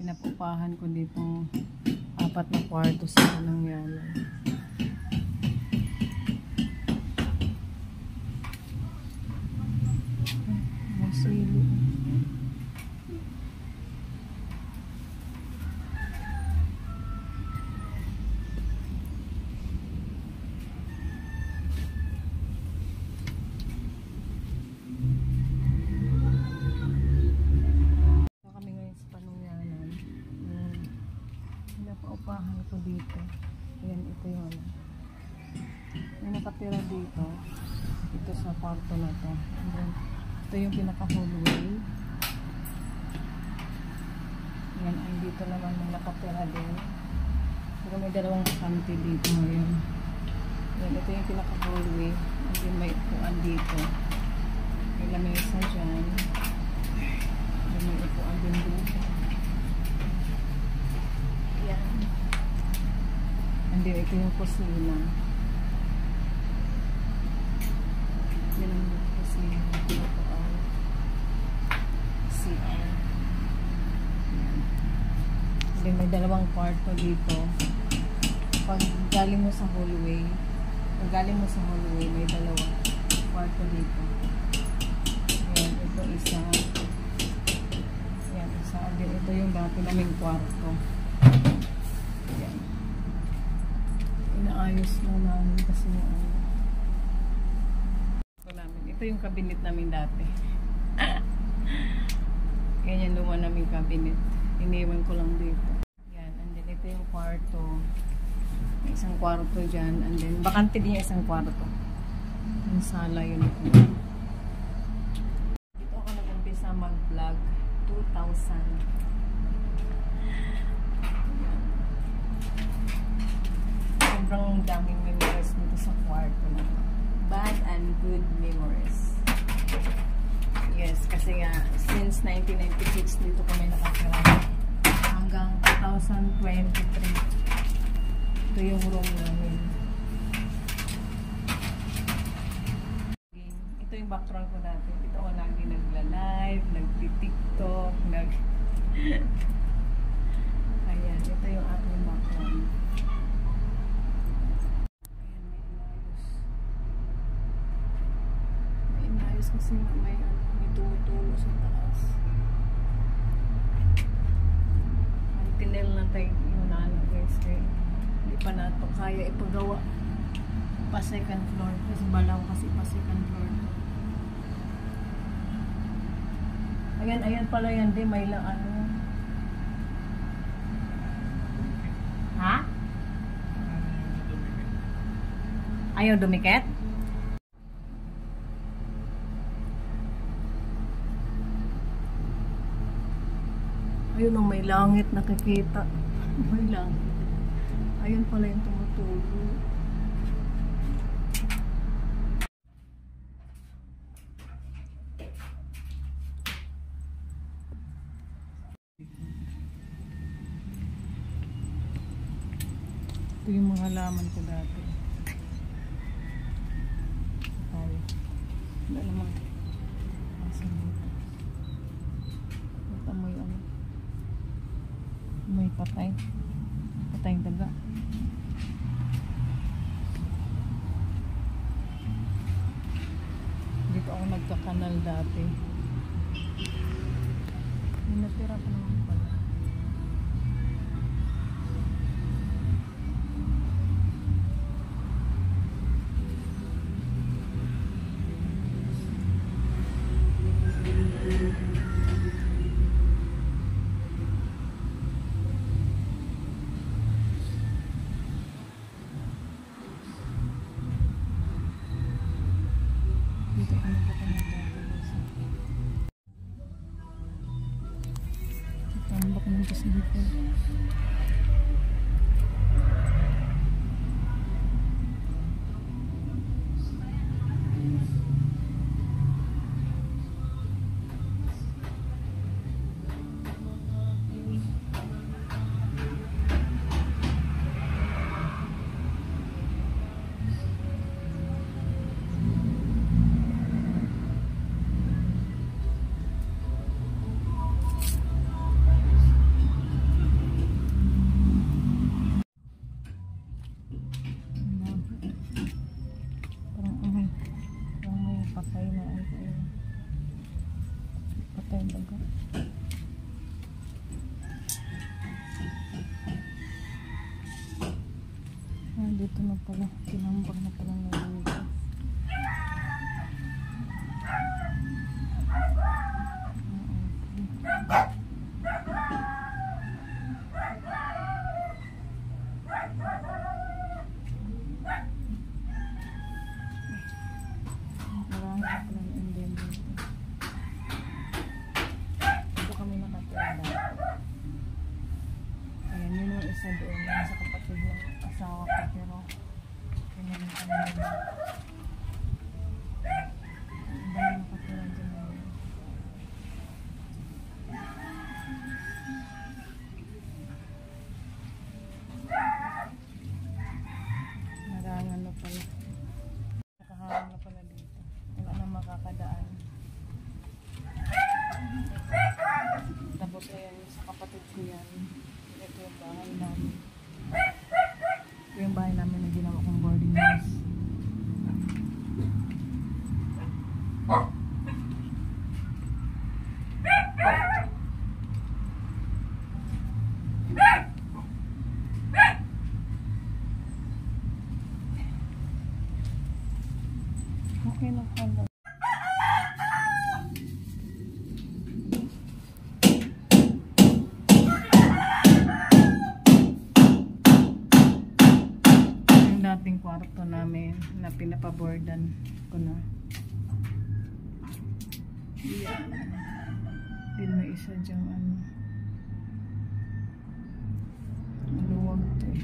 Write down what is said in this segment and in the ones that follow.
Pinapupahan ko dito 4 na kwarto sa Panangyalan. Masili. Pinapaupahan ko dito. Ayan, ito yung ano. May nakatira dito. Ito sa kwarto na to. And then, ito yung pinaka-hallway. Ayan, ay dito naman may nakatira din. Pero may dalawang kanti dito. Ayan. Ayan, ito yung pinaka-hallway. And then may upuan dito. May lamesa dyan. And may upuan din dito. And then ito yung kusina. Yan ang kusina. Ito ang CR. And then may dalawang kwarto dito. Pag galing mo sa hallway, may dalawang kwarto dito. Ayan, ito isa. Ayan, isa. And then ito yung dati naming kwarto. Ayan. Inaayos lang namin kasi ito yung cabinet namin dati. Ganyan luma namin cabinet. Iniwan ko lang dito. Yan, and then ito yung kwarto. May isang kwarto dyan. And then bakante din yung isang kwarto. Yung sala yun. Dito ako nag-umpisa mag-vlog 2000. Sobrang daming memories nito sa kwarto na to. Bad and good memories. Yes, kasi nga, since 1996 dito kami nakatira. Hanggang 2023. Ito yung room namin. Ito yung background ko dati. Dito ako lagi nagla-live, nagti-tiktok, Ayan, ito yung aking background. Kasi may tumutulo sa taas. Ang tinel na tayo yung nano guys. Kaya hindi pa na ito kaya ipagawa pa second floor. Kasi balaw kasi pa second floor. Ayan, ayan pala yan. Di may lang ano. Ha? Ayaw dumikit? Ayun o, may langit nakikita. May langit. Ayun pala yung tumutulo. Ito yung mga halaman ko dati. Ay, wala naman. Asan dito? Ito mo yung ano. May patay daga. Dito ako nagkakanal dati. May natira pa naman pala. Tambak ng kasilipan. Ito na pala. Kinambag na pala ng dito. Marami na pala ng Indian dito. Dito kami nakatira. Ayan, yun yung isa doon. Yung sa kapatid ng asawa ko. Pero kailangan kami na. Ang dami nakatira dyan ngayon. Narangan na pala. Nakaharang na pala dito. Wala na makakadaan. Tapos ayan, sa kapatid ko yan. Ito yung bahay namin. Ito yung bahay namin na ginawa kong boarding house. Okay na pala. Yung dating kwarto namin na pinapaboardan ko na. Yan. Din may isa dyang ano. Maluwag to eh.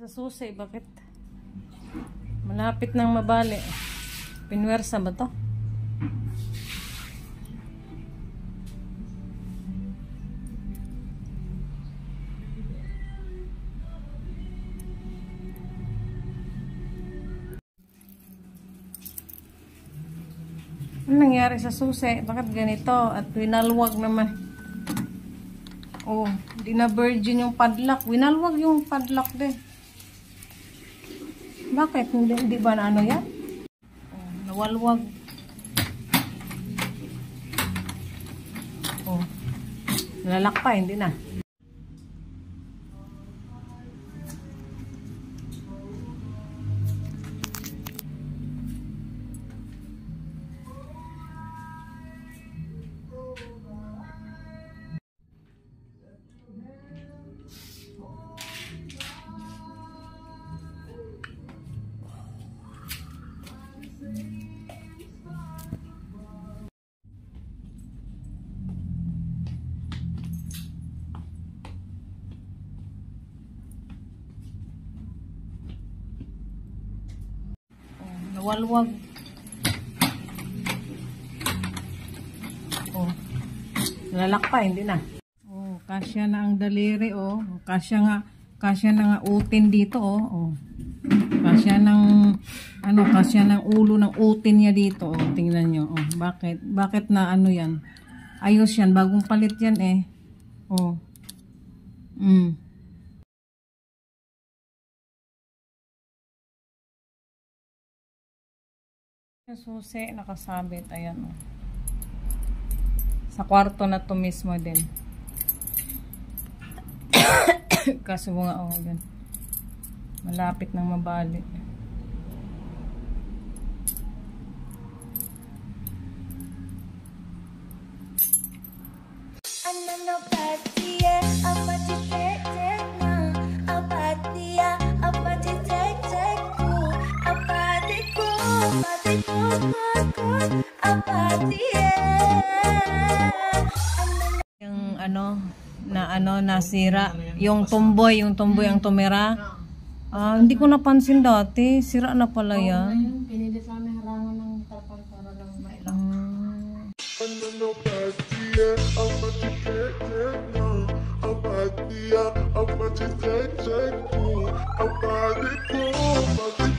Sa susi, bakit? Malapit nang mabali. Pinwersa ba to? Ano nangyari sa susi? Bakit ganito? At winalwag naman. Oh, di na virgin yung padlock. Winalwag yung padlock din. Bakit? Hindi ba na ano yan? Oh, nawalwag. Oh, nalalak pa, hindi na. Nawalwag. Oh. Nalalak pa, hindi na. Oh, kasya na ang daliri, oh. Kasya na nga utin dito, oh. Oh. Kasya ng ulo ng utin niya dito, oh. Tingnan nyo, oh. Bakit na ano yan? Ayos yan, bagong palit yan, eh. Oh. Yung susi, nakasabit. Ayan, oh. Sa kwarto na to mismo din. Kaso nga, oh, yan. Malapit nang mabali. Yung nasira yung tumboy ang tumira. Hindi ko napansin dati, sira na pala yan. Pinili sa amin harangan ng tapang para lang mailang. I'm